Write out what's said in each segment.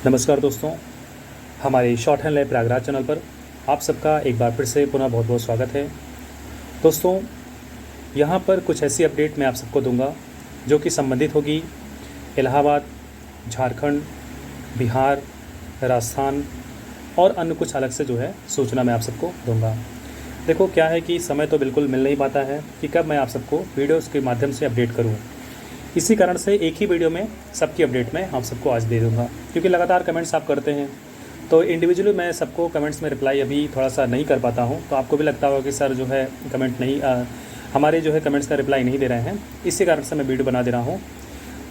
नमस्कार दोस्तों, हमारे short hand live Prayagraj channel पर आप सबका एक बार फिर से पुनः बहुत बहुत स्वागत है। दोस्तों, यहाँ पर कुछ ऐसी अपडेट मैं आप सबको दूंगा जो कि संबंधित होगी इलाहाबाद, झारखंड, बिहार, राजस्थान और अन्य कुछ अलग से जो है सूचना मैं आप सबको दूंगा। देखो क्या है कि समय तो बिल्कुल मिल नहीं पाता है कि कब मैं आप सबको वीडियोस के माध्यम से अपडेट करूँ। इसी कारण से एक ही वीडियो में सबकी अपडेट मैं आप सबको आज दे दूंगा, क्योंकि लगातार कमेंट्स आप करते हैं तो इंडिविजुअली मैं सबको कमेंट्स में रिप्लाई अभी थोड़ा सा नहीं कर पाता हूं। तो आपको भी लगता होगा कि सर जो है कमेंट नहीं हमारे जो है कमेंट्स का रिप्लाई नहीं दे रहे हैं। इसी कारण से मैं वीडियो बना दे रहा हूं।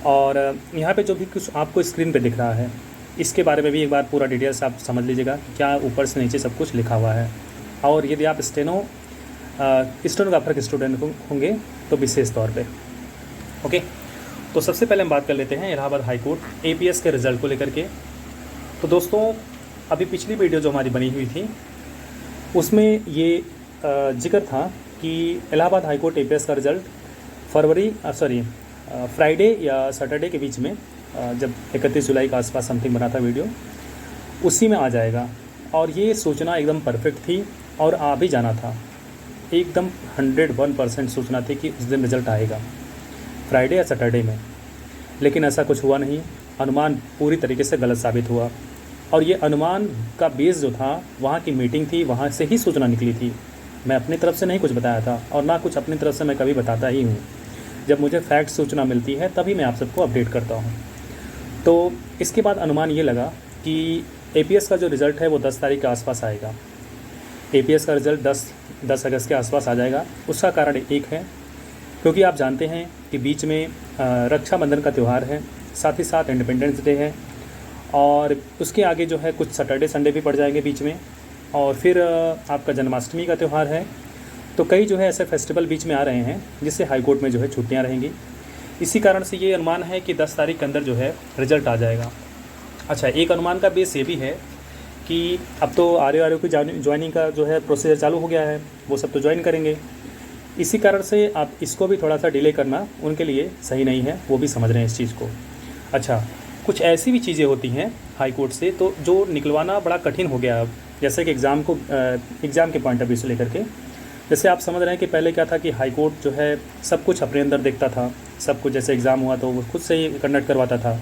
और यहाँ पे जो भी कुछ आपको स्क्रीन पे दिख रहा है इसके बारे में भी एक बार पूरा डिटेल्स आप समझ लीजिएगा, क्या ऊपर से नीचे सब कुछ लिखा हुआ है। और यदि आप स्टेनोग्राफर के स्टूडेंट होंगे तो विशेष तौर पर ओके। तो सबसे पहले हम बात कर लेते हैं इलाहाबाद हाई कोर्ट एपीएस के रिज़ल्ट को लेकर के। तो दोस्तों, अभी पिछली वीडियो जो हमारी बनी हुई थी उसमें ये जिक्र था कि इलाहाबाद हाई कोर्ट एपीएस का रिज़ल्ट फ्राइडे या सैटरडे के बीच में, जब 31 जुलाई के आसपास समथिंग बना था वीडियो, उसी में आ जाएगा। और ये सूचना एकदम परफेक्ट थी और आ भी जाना था। एकदम 101% सूचना थी कि उस दिन रिज़ल्ट आएगा, फ्राइडे या सैटरडे में। लेकिन ऐसा कुछ हुआ नहीं। अनुमान पूरी तरीके से गलत साबित हुआ। और ये अनुमान का बेस जो था, वहाँ की मीटिंग थी, वहाँ से ही सूचना निकली थी। मैं अपनी तरफ से नहीं कुछ बताया था और ना कुछ अपनी तरफ से मैं कभी बताता ही हूँ। जब मुझे फैक्ट सूचना मिलती है तभी मैं आप सबको अपडेट करता हूँ। तो इसके बाद अनुमान ये लगा कि एपीएस का जो रिज़ल्ट है वो 10 तारीख के आसपास आएगा। एपीएस का रिज़ल्ट 10 अगस्त के आसपास आ जाएगा। उसका कारण एक है, क्योंकि आप जानते हैं कि बीच में रक्षाबंधन का त्यौहार है, साथ ही साथ इंडिपेंडेंस डे है, और उसके आगे जो है कुछ सैटरडे संडे भी पड़ जाएंगे बीच में, और फिर आपका जन्माष्टमी का त्यौहार है। तो कई जो है ऐसे फेस्टिवल बीच में आ रहे हैं जिससे हाई कोर्ट में जो है छुट्टियां रहेंगी। इसी कारण से ये अनुमान है कि 10 तारीख के अंदर जो है रिज़ल्ट आ जाएगा। अच्छा, एक अनुमान का बेस ये भी है कि अब तो आर की ज्वाइनिंग का जो है प्रोसीजर चालू हो गया है, वो सब तो ज्वाइन करेंगे। इसी कारण से आप इसको भी थोड़ा सा डिले करना उनके लिए सही नहीं है, वो भी समझ रहे हैं इस चीज़ को। अच्छा, कुछ ऐसी भी चीज़ें होती हैं हाई कोर्ट से तो जो निकलवाना बड़ा कठिन हो गया अब, जैसे कि एग्ज़ाम के पॉइंट ऑफ व्यू से लेकर के। जैसे आप समझ रहे हैं कि पहले क्या था कि हाई कोर्ट जो है सब कुछ अपने अंदर देखता था, सब कुछ जैसे एग्ज़ाम हुआ तो वो खुद से ही कंडक्ट करवाता था,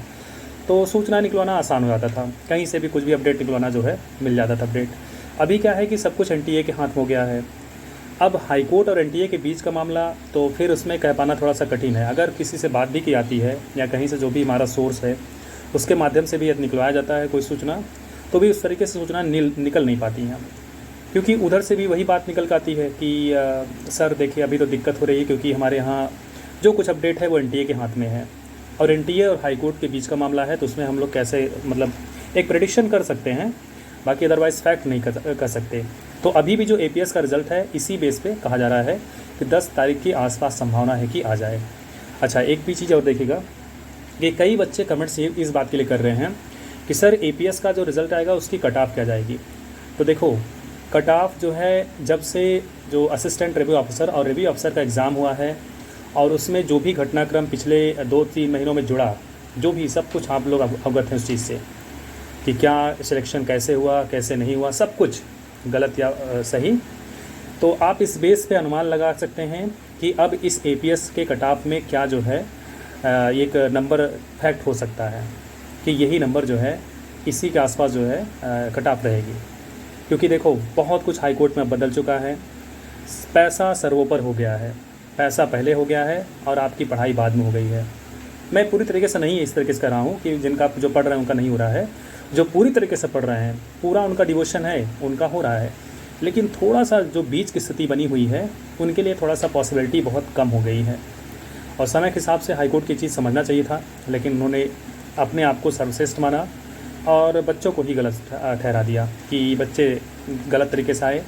तो सूचना निकलवाना आसान हो जाता था, कहीं से भी कुछ भी अपडेट निकलवाना जो है मिल जाता था अपडेट। अभी क्या है कि सब कुछ एनटीए के हाथ में हो गया है। अब हाई कोर्ट और एनटीए के बीच का मामला, तो फिर उसमें कह पाना थोड़ा सा कठिन है। अगर किसी से बात भी की जाती है या कहीं से जो भी हमारा सोर्स है उसके माध्यम से भी यदि निकलवाया जाता है कोई सूचना, तो भी उस तरीके से सूचना निकल नहीं पाती हैं, क्योंकि उधर से भी वही बात निकल आती है कि सर देखिए अभी तो दिक्कत हो रही है, क्योंकि हमारे यहाँ जो कुछ अपडेट है वो एनटीए के हाथ में है, और एनटीए और हाई कोर्ट के बीच का मामला है, तो उसमें हम लोग कैसे मतलब एक प्रेडिक्शन कर सकते हैं, बाकी अदरवाइज़ फैक्ट नहीं कर सकते। तो अभी भी जो एपीएस का रिज़ल्ट है इसी बेस पे कहा जा रहा है कि 10 तारीख के आसपास संभावना है कि आ जाए। अच्छा, एक भी चीज़ और देखिएगा कि कई बच्चे कमेंट्स इस बात के लिए कर रहे हैं कि सर एपीएस का जो रिज़ल्ट आएगा उसकी कट ऑफ क्या जाएगी। तो देखो, कट ऑफ जो है, जब से जो असिस्टेंट रिव्यू ऑफिसर और रिव्यू ऑफिसर का एग्ज़ाम हुआ है और उसमें जो भी घटनाक्रम पिछले 2-3 महीनों में जुड़ा, जो भी सब कुछ आप लोग अवगत हैं उस चीज़ से कि क्या सिलेक्शन कैसे हुआ, कैसे नहीं हुआ, सब कुछ गलत या सही। तो आप इस बेस पे अनुमान लगा सकते हैं कि अब इस एपीएस के कट ऑफ में क्या जो है एक नंबर फैक्ट हो सकता है कि यही नंबर जो है इसी के आसपास जो है कट ऑफ रहेगी। क्योंकि देखो, बहुत कुछ हाई कोर्ट में बदल चुका है, पैसा सर्वोपर हो गया है, पैसा पहले हो गया है और आपकी पढ़ाई बाद में हो गई है। मैं पूरी तरीके से नहीं इस तरीके से कर रहा हूँ कि जिनका जो पढ़ रहे हैं उनका नहीं हो रहा है, जो पूरी तरीके से पढ़ रहे हैं पूरा उनका डिवोशन है, उनका हो रहा है। लेकिन थोड़ा सा जो बीच की स्थिति बनी हुई है उनके लिए थोड़ा सा पॉसिबिलिटी बहुत कम हो गई है, और समय के हिसाब से हाईकोर्ट की चीज़ समझना चाहिए था, लेकिन उन्होंने अपने आप को सर्वश्रेष्ठ माना और बच्चों को ही गलत ठहरा दिया कि बच्चे गलत तरीके से आए,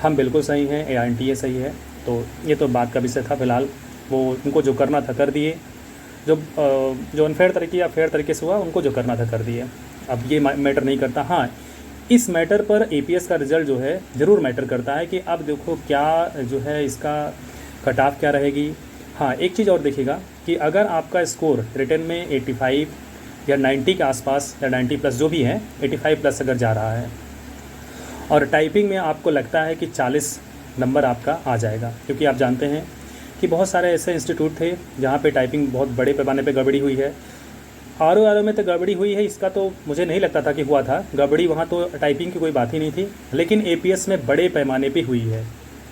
हम बिल्कुल सही हैं, एनटीए सही है। तो ये तो बात का विषय था। फिलहाल वो उनको जो करना था कर दिए, जो अनफेयर तरीके या फेयर तरीके से हुआ उनको जो करना था कर दिए। अब ये मैटर नहीं करता। हाँ, इस मैटर पर एपीएस का रिज़ल्ट जो है ज़रूर मैटर करता है कि अब देखो क्या जो है इसका कट ऑफ क्या रहेगी। हाँ, एक चीज़ और देखिएगा कि अगर आपका स्कोर रिटन में 85 या 90 के आसपास या 90 प्लस जो भी है, 85 प्लस अगर जा रहा है, और टाइपिंग में आपको लगता है कि 40 नंबर आपका आ जाएगा, क्योंकि आप जानते हैं कि बहुत सारे ऐसे इंस्टीट्यूट थे जहाँ पे टाइपिंग बहुत बड़े पैमाने पे गड़बड़ी हुई है। आर में तो गड़बड़ी हुई है, इसका तो मुझे नहीं लगता था कि हुआ था गड़बड़ी, वहाँ तो टाइपिंग की कोई बात ही नहीं थी, लेकिन APS में बड़े पैमाने पे हुई है,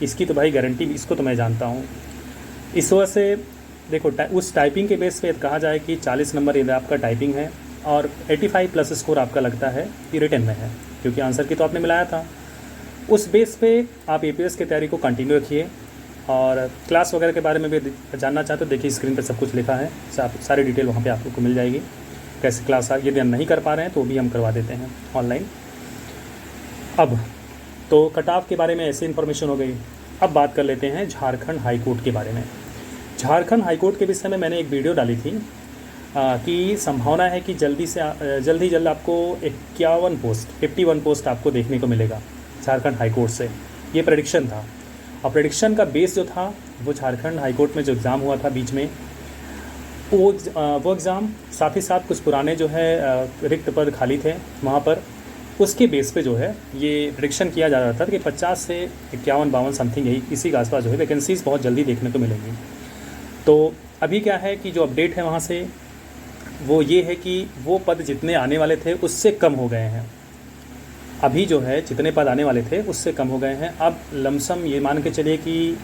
इसकी तो भाई गारंटी, इसको तो मैं जानता हूँ। इस वजह से देखो उस टाइपिंग के बेस पे कहा जाए कि 40 नंबर यदि आपका टाइपिंग है और 85 प्लस स्कोर आपका लगता है कि रिटन में है, क्योंकि आंसर की तो आपने मिलाया था, उस बेस पे आप APS की तैयारी को कंटिन्यू रखिए। और क्लास वगैरह के बारे में भी जानना चाहते हो, देखिए स्क्रीन पर सब कुछ लिखा है, सारी डिटेल वहाँ पे आपको मिल जाएगी। कैसे क्लास यदि हम नहीं कर पा रहे हैं तो भी हम करवा देते हैं ऑनलाइन। अब तो कट ऑफ के बारे में ऐसी इन्फॉर्मेशन हो गई। अब बात कर लेते हैं झारखंड हाई कोर्ट के बारे में। झारखंड हाई कोर्ट के विषय में मैंने एक वीडियो डाली थी कि संभावना है कि जल्द ही जल्द आपको 51 पोस्ट आपको देखने को मिलेगा झारखंड हाई कोर्ट से, ये प्रेडिक्शन था। और प्रेडिक्शन का बेस जो था वो झारखंड हाई कोर्ट में जो एग्ज़ाम हुआ था बीच में, वो एग्ज़ाम, साथ ही साथ कुछ पुराने जो है रिक्त पद खाली थे वहाँ पर, उसके बेस पे जो है ये प्रेडिक्शन किया जा रहा था कि 50 से 51-52 समथिंग यही इसी के आसपास जो है वैकेंसीज़ बहुत जल्दी देखने को मिलेंगी। तो अभी क्या है कि जो अपडेट है वहाँ से वो ये है कि वो पद जितने आने वाले थे उससे कम हो गए हैं। अभी जो है जितने पद आने वाले थे उससे कम हो गए हैं। अब लमसम ये मान के चलिए कि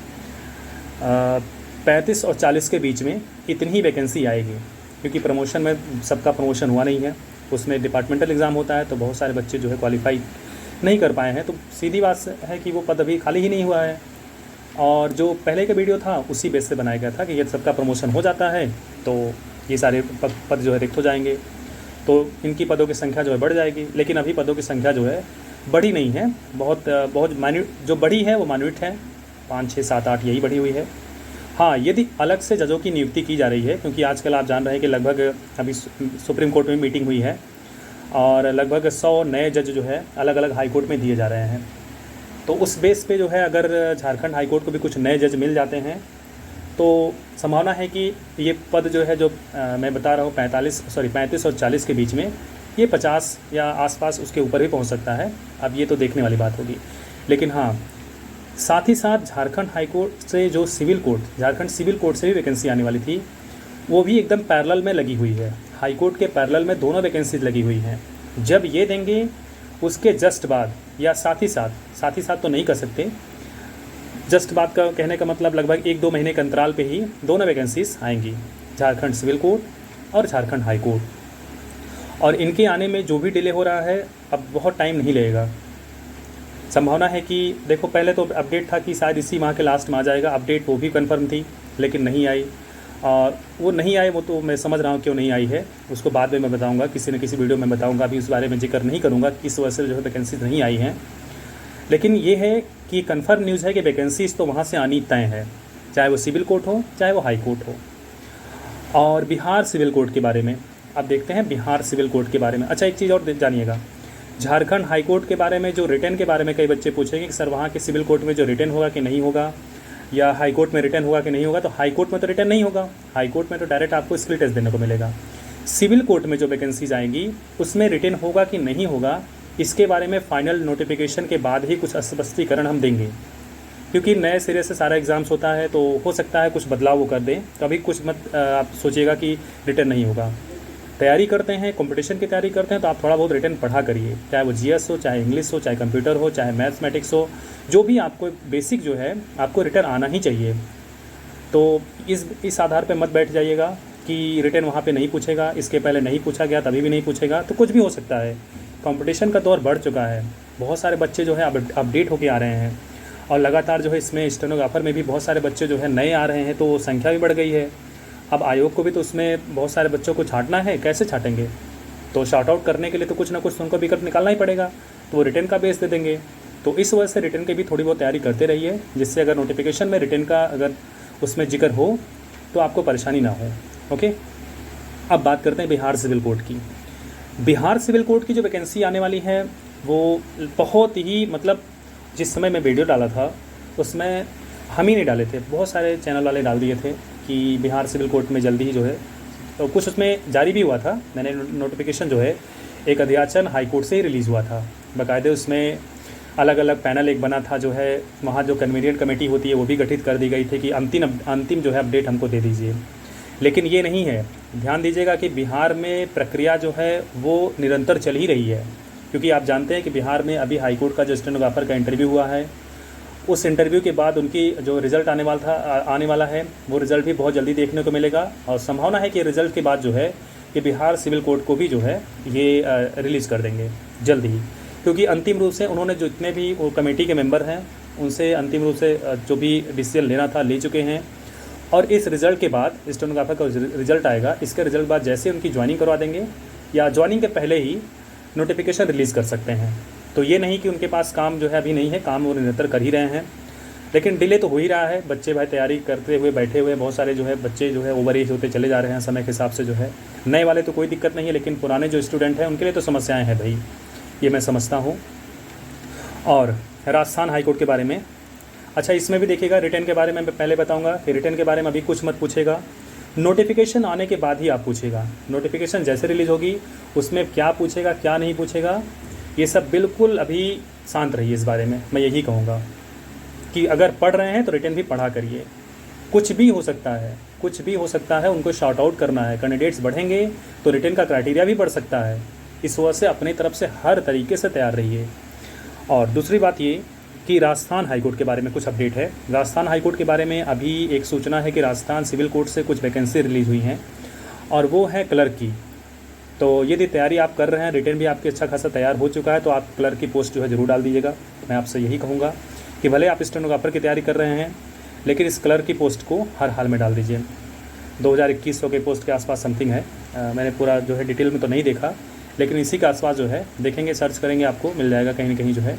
35 और 40 के बीच में इतनी ही वैकेंसी आएगी, क्योंकि प्रमोशन में सबका प्रमोशन हुआ नहीं है, उसमें डिपार्टमेंटल एग्ज़ाम होता है, तो बहुत सारे बच्चे जो है क्वालिफाई नहीं कर पाए हैं, तो सीधी बात है कि वो पद अभी खाली ही नहीं हुआ है। और जो पहले का वीडियो था उसी बेस से बनाया गया था कि यदि सबका प्रमोशन हो जाता है तो ये सारे पद जो है रिक्त हो जाएंगे, तो इनकी पदों की संख्या जो है बढ़ जाएगी। लेकिन अभी पदों की संख्या जो है बढ़ी नहीं है, बहुत माइन्यूट जो बढ़ी है वो माइन्यूट है, 5, 6, 7, 8 यही बढ़ी हुई है। हाँ, यदि अलग से जजों की नियुक्ति की जा रही है, क्योंकि आजकल आप जान रहे हैं कि लगभग अभी सुप्रीम कोर्ट में मीटिंग हुई है और लगभग 100 नए जज जो है अलग अलग हाई कोर्ट में दिए जा रहे हैं, तो उस बेस पे जो है अगर झारखंड हाई कोर्ट को भी कुछ नए जज मिल जाते हैं तो संभावना है कि ये पद जो है जो मैं बता रहा हूँ 35 और 40 के बीच में, ये 50 या आसपास उसके ऊपर भी पहुँच सकता है। अब ये तो देखने वाली बात होगी। लेकिन हाँ, साथ ही साथ झारखंड हाई कोर्ट से जो civil court, Jharkhand civil court से भी वैकेंसी आने वाली थी, वो भी एकदम पैरेलल में लगी हुई है। हाई कोर्ट के पैरेलल में दोनों वैकेंसीज लगी हुई हैं। जब ये देंगे उसके जस्ट बाद या साथ ही साथ तो नहीं कर सकते, जस्ट बाद का कहने का मतलब लगभग 1-2 महीने के अंतराल पे ही दोनों वैकेंसीज आएंगी, झारखंड सिविल कोर्ट और झारखंड हाई कोर्ट। और इनके आने में जो भी डिले हो रहा है अब बहुत टाइम नहीं लगेगा। संभावना है कि देखो पहले तो अपडेट था कि शायद इसी माह के लास्ट में आ जाएगा, अपडेट वो भी कंफर्म थी लेकिन नहीं आई। और वो नहीं आए, वो तो मैं समझ रहा हूँ क्यों नहीं आई है, उसको बाद में मैं बताऊँगा, किसी न किसी वीडियो में बताऊँगा, अभी उस बारे में जिक्र नहीं करूँगा किस वजह से जो है वैकेंसीज नहीं आई हैं। लेकिन ये है कि कंफर्म न्यूज़ है कि वैकेंसीज तो वहाँ से आनी तय है, चाहे वो सिविल कोर्ट हो चाहे वो हाई कोर्ट हो। और बिहार सिविल कोर्ट के बारे में अब देखते हैं, बिहार सिविल कोर्ट के बारे में। अच्छा, एक चीज़ और जानिएगा, झारखंड हाई कोर्ट के बारे में जो रिटर्न के बारे में कई बच्चे पूछेंगे कि सर वहाँ के सिविल कोर्ट में जो रिटर्न होगा कि नहीं होगा, या हाई कोर्ट में रिटर्न होगा कि नहीं होगा। तो हाई कोर्ट में तो रिटर्न नहीं होगा, हाई कोर्ट में तो डायरेक्ट आपको स्किल टेस्ट देने को मिलेगा। सिविल कोर्ट में जो वैकेंसीज आएंगी उसमें रिटर्न होगा कि नहीं होगा, इसके बारे में फाइनल नोटिफिकेशन के बाद ही कुछ स्पष्टीकरण हम देंगे, क्योंकि नए सिरे से सारा एग्ज़ाम्स होता है तो हो सकता है कुछ बदलाव वो कर दें। तो अभी कुछ मत आप सोचिएगा कि रिटर्न नहीं होगा। तैयारी करते हैं, कंपटीशन की तैयारी करते हैं तो आप थोड़ा बहुत रिटर्न पढ़ा करिए, चाहे वो GS हो, चाहे इंग्लिश हो, चाहे कंप्यूटर हो, चाहे मैथमेटिक्स हो, जो भी आपको बेसिक जो है आपको रिटर्न आना ही चाहिए। तो इस आधार पे मत बैठ जाइएगा कि रिटर्न वहाँ पे नहीं पूछेगा, इसके पहले नहीं पूछा गया तभी भी नहीं पूछेगा, तो कुछ भी हो सकता है। कंपटीशन का दौर बढ़ चुका है, बहुत सारे बच्चे जो है अपडेट होके आ रहे हैं, और लगातार जो है इसमें स्टेनोग्राफर में भी बहुत सारे बच्चे जो है नए आ रहे हैं, तो संख्या भी बढ़ गई है। अब आयोग को भी तो उसमें बहुत सारे बच्चों को छांटना है, कैसे छाटेंगे? तो शॉर्ट आउट करने के लिए तो कुछ ना कुछ उनको विकल्प निकालना ही पड़ेगा, तो वो रिटर्न का बेस दे देंगे। तो इस वजह से रिटर्न की भी थोड़ी बहुत तैयारी करते रहिए, जिससे अगर नोटिफिकेशन में रिटर्न का अगर उसमें जिक्र हो तो आपको परेशानी ना हो। ओके, अब बात करते हैं बिहार सिविल कोर्ट की। बिहार सिविल कोर्ट की जो वैकेंसी आने वाली है वो बहुत ही, मतलब जिस समय मैं वीडियो डाला था उसमें हम ही नहीं डाले थे, बहुत सारे चैनल वाले डाल दिए थे कि बिहार सिविल कोर्ट में जल्दी ही जो है तो कुछ उसमें जारी भी हुआ था। मैंने नोटिफिकेशन जो है एक अध्याचन हाईकोर्ट से ही रिलीज़ हुआ था। बाकायदे उसमें अलग अलग पैनल एक बना था, जो है वहाँ जो कन्वीनियंट कमेटी होती है वो भी गठित कर दी गई थी कि अंतिम जो है अपडेट हमको दे दीजिए। लेकिन ये नहीं है, ध्यान दीजिएगा कि बिहार में प्रक्रिया जो है वो निरंतर चल ही रही है। क्योंकि आप जानते हैं कि बिहार में अभी हाईकोर्ट का जो स्टेनोग्राफर का इंटरव्यू हुआ है, उस इंटरव्यू के बाद उनकी जो रिज़ल्ट आने वाला है वो रिज़ल्ट भी बहुत जल्दी देखने को मिलेगा। और संभावना है कि रिज़ल्ट के बाद जो है कि बिहार सिविल कोर्ट को भी जो है ये रिलीज़ कर देंगे जल्द ही। क्योंकि अंतिम रूप से उन्होंने जो जितने भी वो कमेटी के मेंबर हैं उनसे अंतिम रूप से जो भी डिसीजन लेना था ले चुके हैं। और इस रिज़ल्ट के बाद स्टेनोग्राफर का रिज़ल्ट आएगा, इसके रिज़ल्ट बाद जैसे उनकी ज्वाइनिंग करवा देंगे या ज्वाइनिंग के पहले ही नोटिफिकेशन रिलीज़ कर सकते हैं। तो ये नहीं कि उनके पास काम जो है अभी नहीं है, काम वो निरंतर कर ही रहे हैं। लेकिन डिले तो हो ही रहा है। बच्चे भाई तैयारी करते हुए बैठे हुए, बहुत सारे जो है बच्चे जो है ओवर एज होते चले जा रहे हैं समय के हिसाब से जो है। नए वाले तो कोई दिक्कत नहीं है, लेकिन पुराने जो स्टूडेंट हैं उनके लिए तो समस्याएं हैं भाई, ये मैं समझता हूँ। और राजस्थान हाईकोर्ट के बारे में, अच्छा इसमें भी देखिएगा रिटर्न के बारे में मैं पहले बताऊँगा कि रिटर्न के बारे में अभी कुछ मत पूछेगा, नोटिफिकेशन आने के बाद ही आप पूछेगा। नोटिफिकेशन जैसे रिलीज़ होगी उसमें क्या पूछेगा क्या नहीं पूछेगा, ये सब बिल्कुल अभी शांत रहिए। इस बारे में मैं यही कहूँगा कि अगर पढ़ रहे हैं तो रिटर्न भी पढ़ा करिए। कुछ भी हो सकता है, कुछ भी हो सकता है, उनको शॉर्ट आउट करना है। कैंडिडेट्स बढ़ेंगे तो रिटर्न का क्राइटेरिया भी बढ़ सकता है। इस वजह से अपनी तरफ से हर तरीके से तैयार रहिए। और दूसरी बात ये कि राजस्थान हाईकोर्ट के बारे में कुछ अपडेट है। राजस्थान हाईकोर्ट के बारे में अभी एक सूचना है कि राजस्थान सिविल कोर्ट से कुछ वैकेंसी रिलीज़ हुई हैं और वो है क्लर्क की। तो यदि तैयारी आप कर रहे हैं, रिटर्न भी आपके अच्छा खासा तैयार हो चुका है, तो आप क्लर्क की पोस्ट जो है ज़रूर डाल दीजिएगा। मैं आपसे यही कहूँगा कि भले आप स्टेनोग्राफर की तैयारी कर रहे हैं, लेकिन इस क्लर्क की पोस्ट को हर हाल में डाल दीजिए। 2021 के पोस्ट के आसपास समथिंग है, मैंने पूरा जो है डिटेल में तो नहीं देखा, लेकिन इसी के आसपास जो है देखेंगे, सर्च करेंगे, आपको मिल जाएगा कहीं ना कहीं जो है।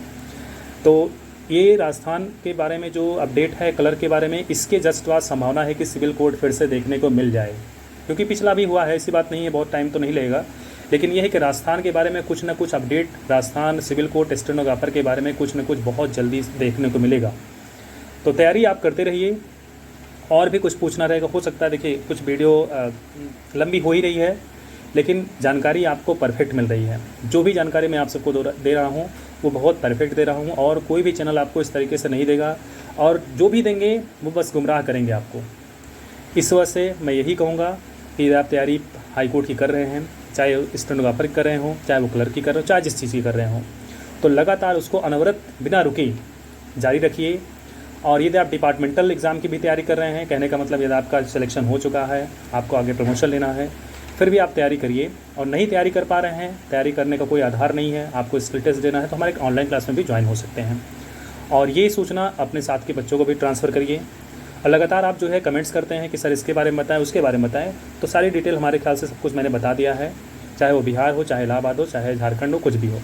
तो ये राजस्थान के बारे में जो अपडेट है क्लर्क के बारे में, इसके जस्ट बाद संभावना है कि सिविल कोर्ट फिर से देखने को मिल जाए। क्योंकि पिछला भी हुआ है, ऐसी बात नहीं है, बहुत टाइम तो नहीं लगेगा। लेकिन यह है कि राजस्थान के बारे में कुछ ना कुछ update, Rajasthan civil court stenographer के बारे में कुछ ना कुछ बहुत जल्दी देखने को मिलेगा। तो तैयारी आप करते रहिए। और भी कुछ पूछना रहेगा, हो सकता है देखिए कुछ वीडियो लंबी हो ही रही है, लेकिन जानकारी आपको परफेक्ट मिल रही है। जो भी जानकारी मैं आप सबको दे रहा हूँ वो बहुत परफेक्ट दे रहा हूँ, और कोई भी चैनल आपको इस तरीके से नहीं देगा, और जो भी देंगे वो बस गुमराह करेंगे आपको। इस वजह से मैं यही कहूँगा कि आप तैयारी हाईकोर्ट की कर रहे हैं, चाहे स्टेनोग्राफर की कर रहे हों, चाहे वो क्लर्क की कर रहे हो, चाहे जिस चीज़ की कर रहे हों, तो लगातार उसको अनवरत बिना रुके जारी रखिए। और यदि आप डिपार्टमेंटल एग्ज़ाम की भी तैयारी कर रहे हैं, कहने का मतलब यदि आपका सिलेक्शन हो चुका है, आपको आगे प्रमोशन लेना है, फिर भी आप तैयारी करिए। और नहीं तैयारी कर पा रहे हैं, तैयारी करने का कोई आधार नहीं है, आपको स्किल टेस्ट देना है, तो हमारे ऑनलाइन क्लास में भी ज्वाइन हो सकते हैं। और ये सूचना अपने साथ के बच्चों को भी ट्रांसफ़र करिए। और लगातार आप जो है कमेंट्स करते हैं कि सर इसके बारे में बताएं, उसके बारे में बताएं, तो सारी डिटेल हमारे ख्याल से सब कुछ मैंने बता दिया है, चाहे वो बिहार हो, चाहे इलाहाबाद हो, चाहे झारखंड हो, कुछ भी हो।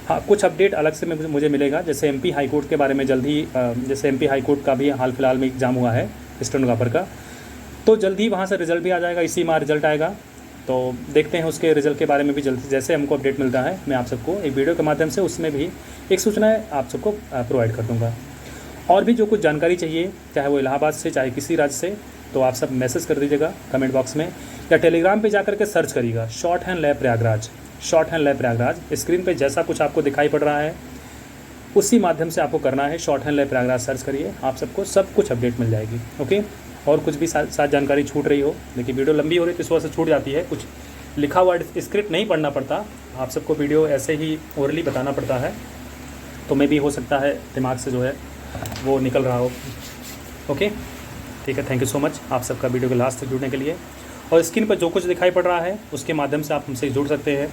हाँ, कुछ अपडेट अलग से मुझे मिलेगा, जैसे एमपी हाईकोर्ट के बारे में जल्द ही, जैसे एमपी हाईकोर्ट का भी हाल फिलहाल में एग्ज़ाम हुआ है स्टेनोग्राफर का, तो जल्द ही वहाँ से रिज़ल्ट भी आ जाएगा, इसी माह रिज़ल्ट आएगा। तो देखते हैं उसके रिज़ल्ट के बारे में भी जल्दी जैसे हमको अपडेट मिलता है, मैं आप सबको एक वीडियो के माध्यम से उसमें भी एक सूचना आप सबको प्रोवाइड कर दूँगा। और भी जो कुछ जानकारी चाहिए, चाहे वो इलाहाबाद से, चाहे किसी राज्य से, तो आप सब मैसेज कर दीजिएगा कमेंट बॉक्स में, या टेलीग्राम पे जाकर के सर्च करिएगा short hand lab Prayagraj, short hand lab Prayagraj. Screen पे जैसा कुछ आपको दिखाई पड़ रहा है उसी माध्यम से आपको करना है, short hand lab Prayagraj search करिए, आप सबको सब कुछ अपडेट मिल जाएगी। ओके, और कुछ भी साथ जानकारी छूट रही हो, देखिए वीडियो लंबी हो रही है तो इस वजह से छूट जाती है, कुछ लिखा हुआ स्क्रिप्ट नहीं पढ़ना पड़ता, आप सबको वीडियो ऐसे ही ओरली बताना पड़ता है, तो मैं भी हो सकता है दिमाग से जो है वो निकल रहा हो। ओके, ठीक है, थैंक यू सो मच आप सबका वीडियो के लास्ट तक जुड़ने के लिए। और स्क्रीन पर जो कुछ दिखाई पड़ रहा है उसके माध्यम से आप हमसे जुड़ सकते हैं,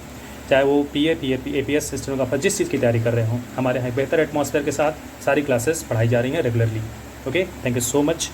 चाहे वो APS स्टेनोग्राफर जिस चीज़ की तैयारी कर रहे हों, हमारे यहाँ बेहतर एटमॉस्फेयर के साथ सारी क्लासेस पढ़ाई जा रही हैं regularly. Okay, thank you so much.